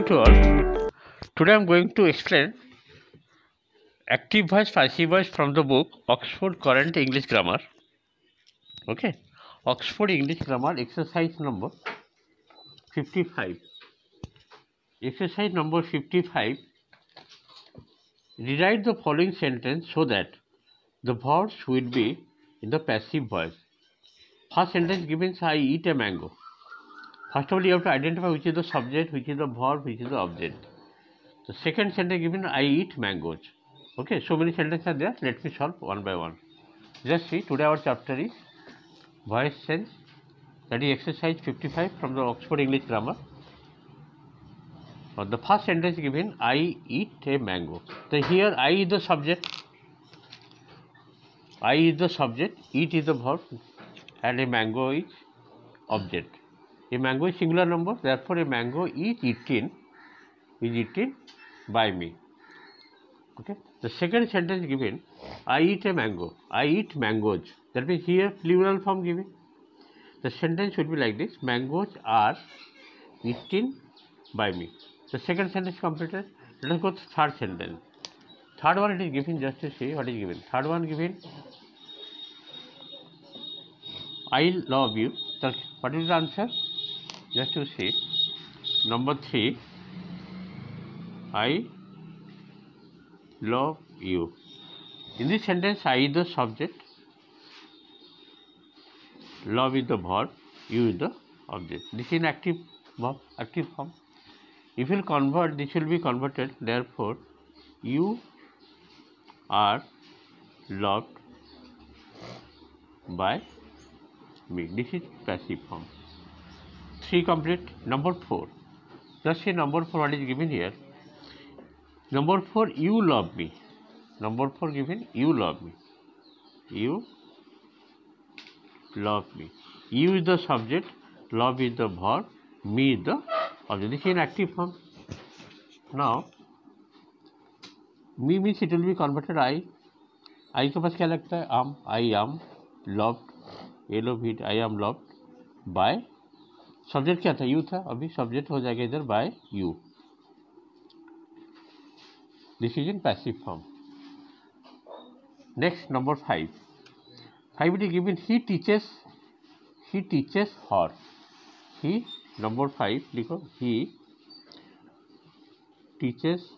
to all. Today I am going to explain active voice, passive voice from the book Oxford Current English Grammar. Okay, Oxford English Grammar exercise number 55. Exercise number 55. Rewrite the following sentence so that the verbs will be in the passive voice. First sentence given, I eat a mango. First of all, you have to identify which is the subject, which is the verb, which is the object. The second sentence given, I eat mangoes. Okay, so many sentences are there. Let me solve one by one. Just see, today our chapter is voice sense. That is exercise 55 from the Oxford English Grammar. The first sentence given, I eat a mango. So here I is the subject. I is the subject, eat is the verb, and a mango is object. A mango is singular number, therefore a mango is eaten by me. Okay. The second sentence given, I eat a mango. I eat mangoes. That means here plural form given. The sentence should be like this: mangoes are eaten by me. The second sentence completed. Let us go to third sentence. Third one it is given, just to see what is given. Third one given, I love you. So what is the answer? Just to see. Number 3, I love you. In this sentence, I is the subject, love is the verb, you is the object. This is active verb, active form. If you will convert, this will be converted. Therefore, you are loved by me. This is passive form. 3 complete. Number 4. Just see number 4 what is given here. Number 4, you love me. Number 4 given, you love me. You love me. You is the subject, love is the verb, me is the object. This is an active form. Now, me means it will be converted I. I के पास क्या लगता है? am. I am loved. L-O-V-E-D. I am loved by. सब्जेक्ट क्या था? You था. अभी subject हो जाएगा इधर by you. This is in passive form. Next, number 5. 5 it is given, he teaches her. He, number 5 लिखो, he teaches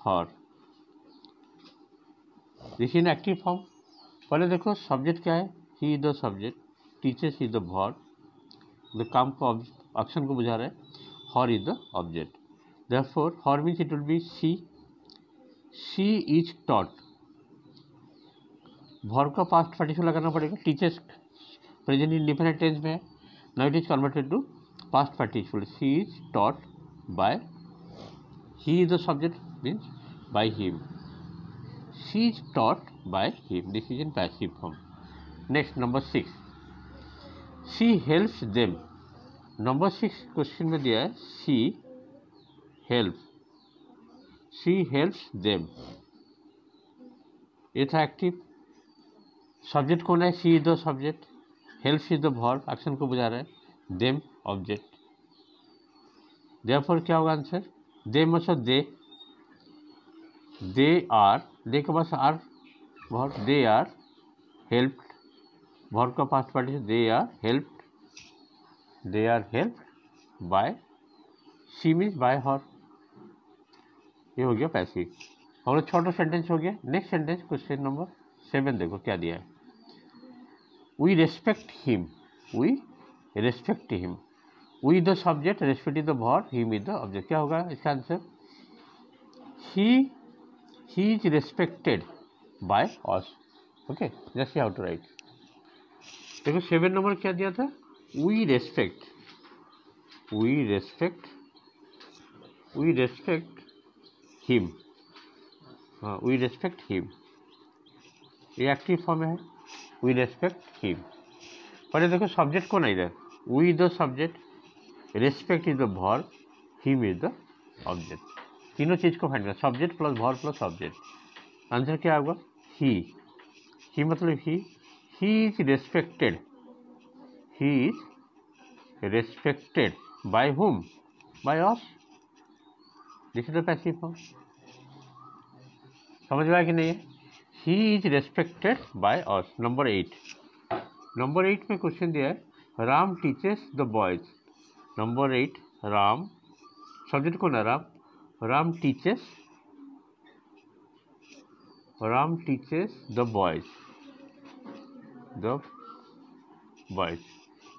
her. This is in active form. पहले देखो सब्जेक्ट क्या है? he is the subject, teaches is the verb, the काम को action को बुझा रहा है, her is the object. Therefore, her means it will be she is taught. verb का past participle लगाना पड़ेगा. teaches present indefinite tense में है. Now it is converted to past participle. she is taught by. he is the subject, means by him. she is taught by him. This is in passive form. Next, number 6. she helps them. Number 6 question में दिया है she helps them. ये था active. Subject कौन है? she is the subject, helps is the verb, action को बुझा रहा है, them ऑब्जेक्ट. therefore क्या होगा आंसर? they मतलब they are, they के पास are verb, they are helped, verb का past participle, they are helped by. she means by her. ये हो गया पैसिव. और छोटा सेंटेंस हो गया. नेक्स्ट सेंटेंस क्वेश्चन नंबर 7 देखो क्या दिया है. we respect him. we the subject, respect is the verb, him is the object. क्या होगा इसका answer? he is respected by us. okay, just see how to write. देखो 7 नंबर क्या दिया था? we respect him. हाँ, we respect him. ये active form है. we respect him. पहले देखो सब्जेक्ट कौन है इधर? we the subject, respect is the verb, him is the object. तीनों चीज को फाइंड करना. Subject plus verb plus subject. Answer क्या होगा? he मतलब he is respected. by whom? By us, this is the passive form. समझ में आया कि नहीं है? He is respected by us. Number 8 में क्वेश्चन दिया है, Ram teaches the boys. Number 8 Ram, subject कौन है? राम टीचेस द बॉयज,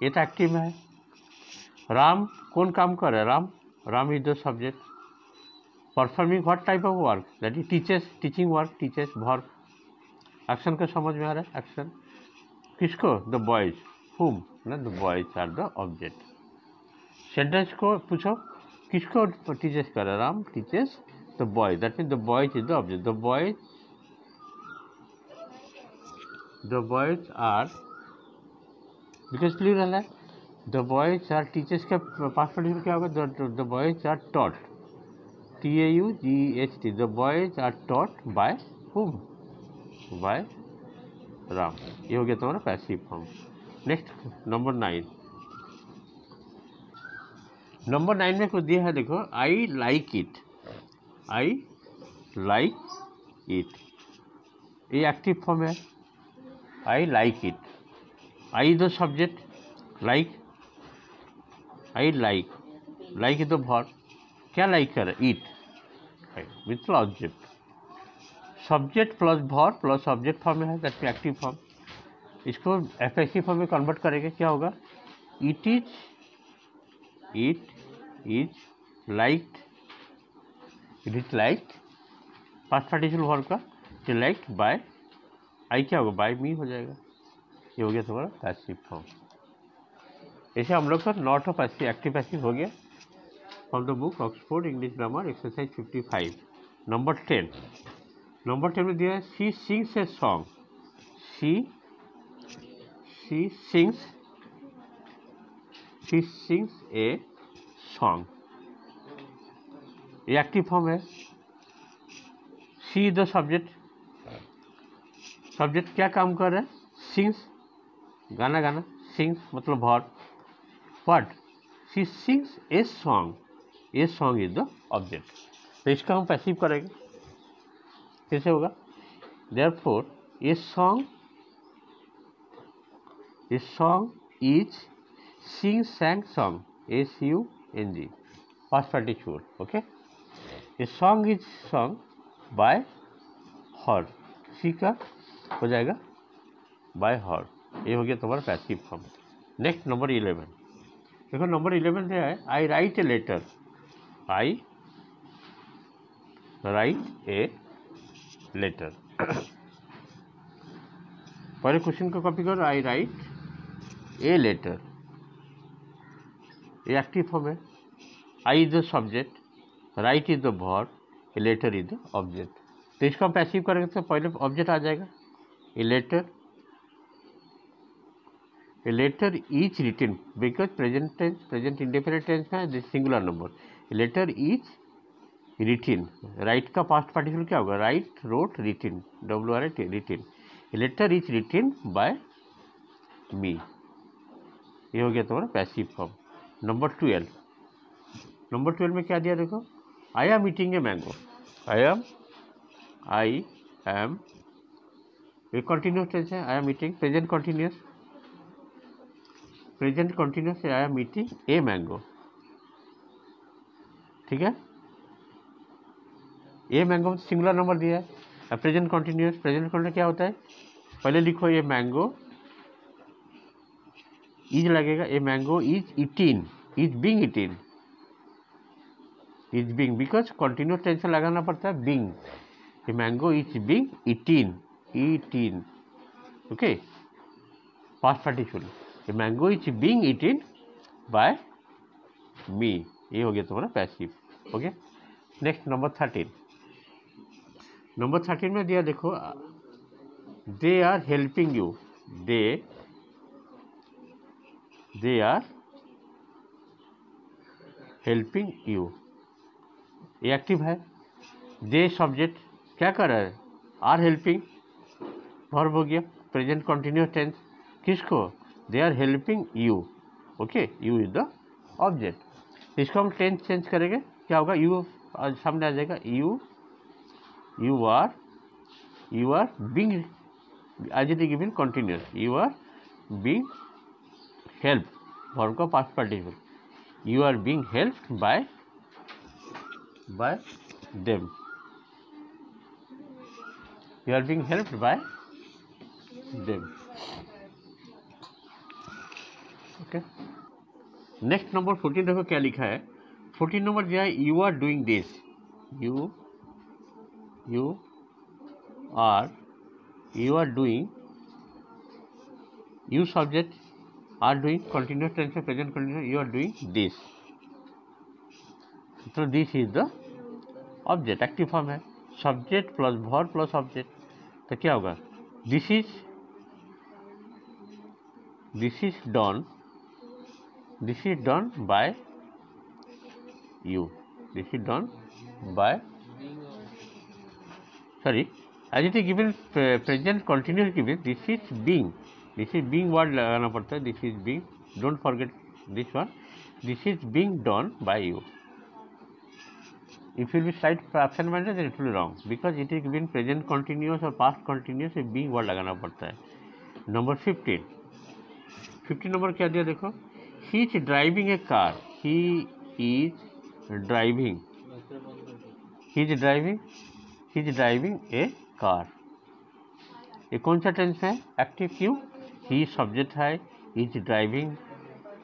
ये तो एक्टिव में है। राम कौन काम कर रहा है? Ram is the subject performing what type of work? That is teaches, teaching work, teaches verb. Action का समझ में आ रहा है? एक्शन किसको? The boys. हुम? ना, the boys are the object. Sentence को पूछो, किसको टीचेस कर रहा है? Ram teaches the boys, that mean the boys is the object. The boys are, because plural है, द बॉयज आर, टीचर्स का पास्ट पार्टिसिपल क्या होगा? The boys are taught, TAUGHT, the boys are taught by whom? By Ram. ये हो गया तुम्हारा passive form. Next number 9 में कुछ दिया है, देखो, आई लाइक इट। ये एक्टिव फॉर्म है। I like it, I the subject, like is the verb. क्या लाइक कर रहा है? It with object, subject plus verb plus object form में है, दैट एक्टिव फॉर्म। इसको पैसिव फॉर्म में कन्वर्ट करेंगे, क्या होगा? It is liked, past participle verb का, लाइक्ड बाय, आई क्या होगा? बाय मी हो जाएगा। ये हो गया तुम्हारा पैसिव फॉर्म। ऐसे हम लोग का not of passive, active passive हो गया। From the book Oxford English grammar exercise 55। Number 10 में दिया है, she sings a song. She sings a song, ये एक्टिव फॉर्म है। शी द सब्जेक्ट क्या काम कर रहा है? सिंग्स, गाना, सिंग्स मतलब verb. What? She sings a song is the object. तो इसका हम पैसिव करेंगे, कैसे होगा? Therefore a song is sang song, SUNG, past participle, okay? A song is sung by her, सी का हो जाएगा by her। ये हो गया तुम्हारा पैसिव फॉर्म। नेक्स्ट नंबर 11, देखो नंबर 11 दिया है, आई राइट ए लेटर। पहले क्वेश्चन को कॉपी करो, आई राइट ए लेटर, ये एक्टिव फॉर्म है। I is the subject, write is the verb, a letter is the object. तो इसको हम पैसिव करेंगे तो पहले ऑब्जेक्ट आ जाएगा, a letter is written, because present indefinite tense में singular number. A letter is written, write का पास्ट पार्टिसिपल क्या होगा? Write, wrote, written, WRIT, written. A letter is written by me, ये हो गया तुम्हारा पैसिव फॉर्म। नंबर 12 में क्या दिया, देखो, I am eating a mango. I am ये कंटिन्यूस टेंस है, I am eating, present continuous है, I am eating a mango, ठीक है। ए मैंगो सिंगुलर नंबर दिया है, प्रेजेंट कंटिन्यूस क्या होता है? पहले लिखो ए मैंगो, इज लगेगा, a mango is eaten, is being eaten, because continuous tense लगाना पड़ता है, being. A mango is being eaten, okay, past participle. A mango is being eaten by me, ये हो गया तुम्हारा पैसिव, ओके। नेक्स्ट नंबर 13 में दिया, देखो, they are helping you, they are helping you, ये एक्टिव है। दे सब्जेक्ट क्या कर रहा है? आर हेल्पिंग, वर्ब हो गया, प्रेजेंट कंटिन्यूस टेंस, किसको? They are helping you, okay, you is the object. इसको हम टेंस चेंज करेंगे, क्या होगा, यू सामने आ जाएगा, you are being, adjective given continuous, you are being help, verb का past participle, you are being helped by them, you are being helped by them. Okay, next number 14 देखो क्या लिखा है। 14 नंबर दिया है, you are doing this, you are doing, you subject, are doing continuous tense में present continuous, you are doing this, तो this is the object, active form है, subject plus verb plus object, तो क्या होगा, this is done by you, this is done by, sorry, as it is given present continuous given, this is being word लगाना पड़ता है, this is being, don't forget this one, this is being done by you. If it will be slight absent minded then it will be wrong, because it is given present continuous or past continuous, being word लगाना पड़ता है। Number 15 number क्या दिया देखो, he is driving a car, he is driving a car, ये कौन सा tense है, एक्टिव, क्यों, ही सब्जेक्ट है, is driving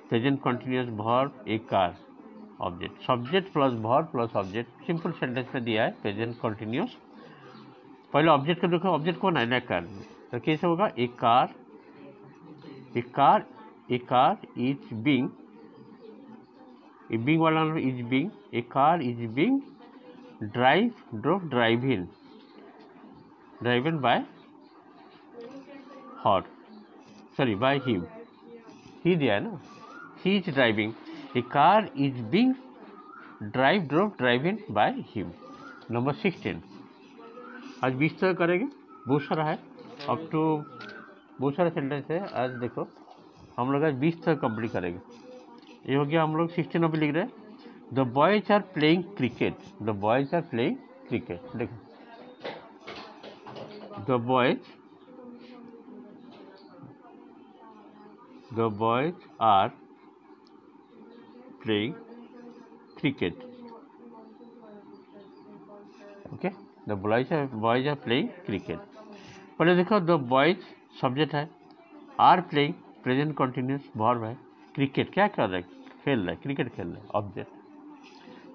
present continuous verb, A car object, subject plus verb plus object, simple sentence में दिया है प्रेजेंट कंटिन्यूअस। पहले ऑब्जेक्ट को देखो, ऑब्जेक्ट कौन है ना, कार, तो कैसे होगा, a car is being, a being वाला is being, a car is being driven by her, sorry, by him, he दिया है ना, he is driving, a car is being driven by him। Number 16, आज 20 तक करेंगे, बहुत सारा है, अप टू बहुत सारा सेंटेंस है आज, देखो हम लोग आज 20 तक कंप्लीट करेंगे। ये हो गया, हम लोग 16 अभी लिख रहे हैं, the boys are playing cricket, देखो the boys are playing cricket, okay, the boys are playing cricket। पहले देखो, the boys सब्जेक्ट है, are playing present continuous verb है, क्रिकेट क्या कर रहे हैं, खेल रहे हैं, क्रिकेट खेल रहे हैं, ऑब्जेक्ट,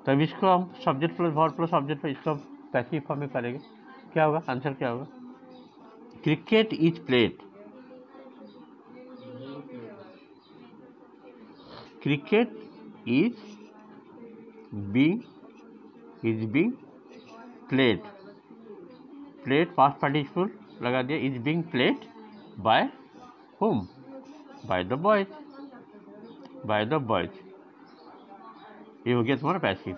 तब इसको हम subject plus verb plus object पर इसको पैसिव फॉर्म में करेंगे, क्या होगा, आंसर क्या होगा, cricket is played, cricket is being played past participle लगा दिया, is being played by whom, by the boys, ये हो गया तुम्हारा पैसिव।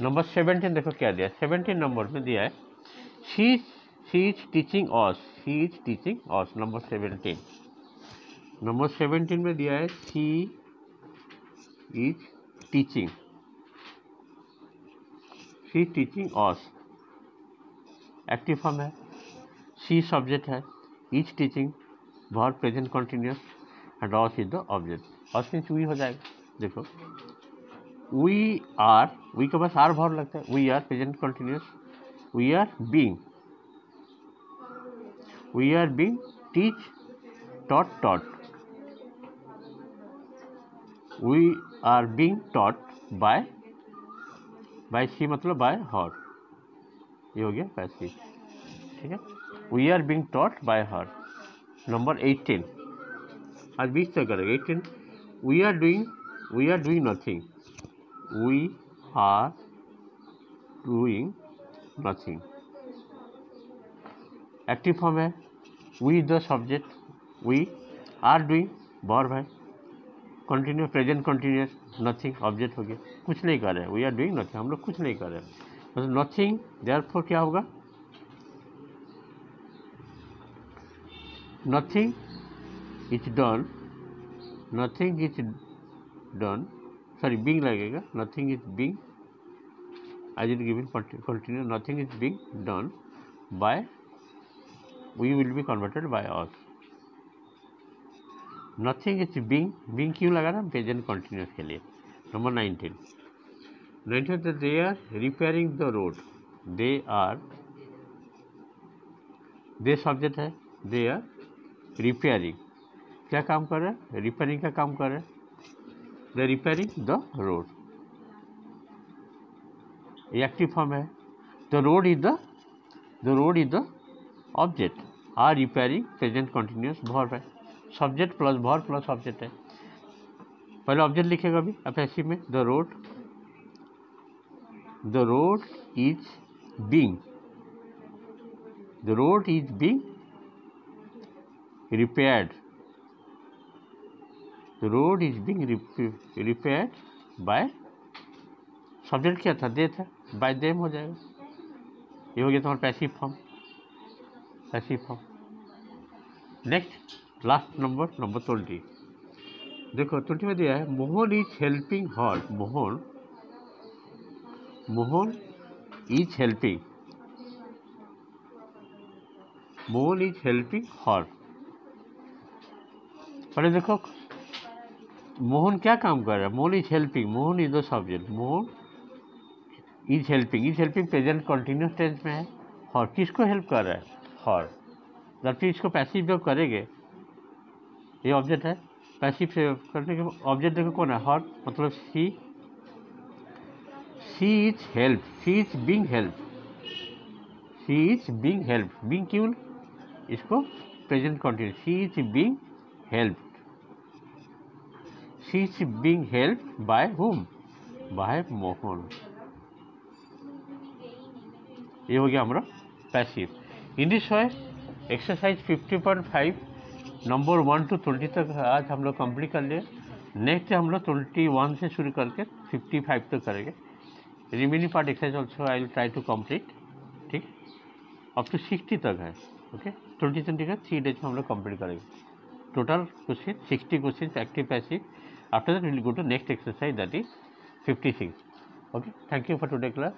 नंबर 17 देखो क्या दिया, 17 नंबर में दिया है, she is teaching us, number 17 में दिया है, she is teaching us, active form है, शी सब्जेक्ट है, is teaching verb present continuous, and us is the object, us means we हो जाएगा। देखो वी के पास आर वर्ब लगता है, we are present continuous, we are being teach taught, we are being taught by she मतलब by her, ये हो गया पैसिव, ठीक है, we are being taught by her. Number 18, आज 20 तक करेंगे। 18, we are doing nothing, active form है, we the subject, we are doing verb है, continuous present continuous, nothing object हो गया, कुछ नहीं कर रहे हैं, वी आर डूइंग नथिंग, हम लोग कुछ नहीं कर रहे हैं, मतलब नथिंग, देयरफॉर क्या होगा, nothing is done sorry being लगेगा, nothing is being as it given continue, nothing is being done by, we will be converted by us. Nothing is being क्यों लगा ना, प्रेजेंट कंटिन्यूस के लिए. Number 19 they are repairing the road. They subject है, they are repairing. क्या काम कर रहे हैं, रिपेयरिंग का काम कर रहे हैं. They repairing the road, active form है. The road is the object. Are repairing present continuous verb है. Subject plus verb plus object है. पहले ऑब्जेक्ट लिखेगा अभी पैसिव में. The road is being repaired. The road is being repaired by, सब्जेक्ट क्या था, दे था, बाय देम हो जाएगा. ये हो गया तुम्हारा passive form. Next last number 20. देखो 20 में दिया है Mohan is helping her. Mohan is helping her. पहले देखो मोहन क्या काम कर रहा है. Mohan is helping, Mohan is the subject. Mohan is helping present continuous tense में है. हर किसको हेल्प कर रहा है, हर. जबकि इसको पैसिव जब करेंगे, ये ऑब्जेक्ट है, पैसिव से करने के ऑब्जेक्ट देखो कौन है, हर. मतलब she is help, she is being help. Being क्यों, इसको present continuous. She is being help by whom, by Mohan. ये हो गया हमारा passive. In this way exercise 50.5 number 1 to 20 तक आज हम लोग कंप्लीट कर लिए. नेक्स्ट हम लोग 21 से शुरू करके 55 तक करेंगे. Remaining part exercise also I will try to complete. ठीक, अप टू 60 तक है. ओके, 20 का 3 डेज में हम लोग कंप्लीट करेंगे. Total question 60 question active passive. After that we will go to next exercise, that is 56. Okay, thank you for today class.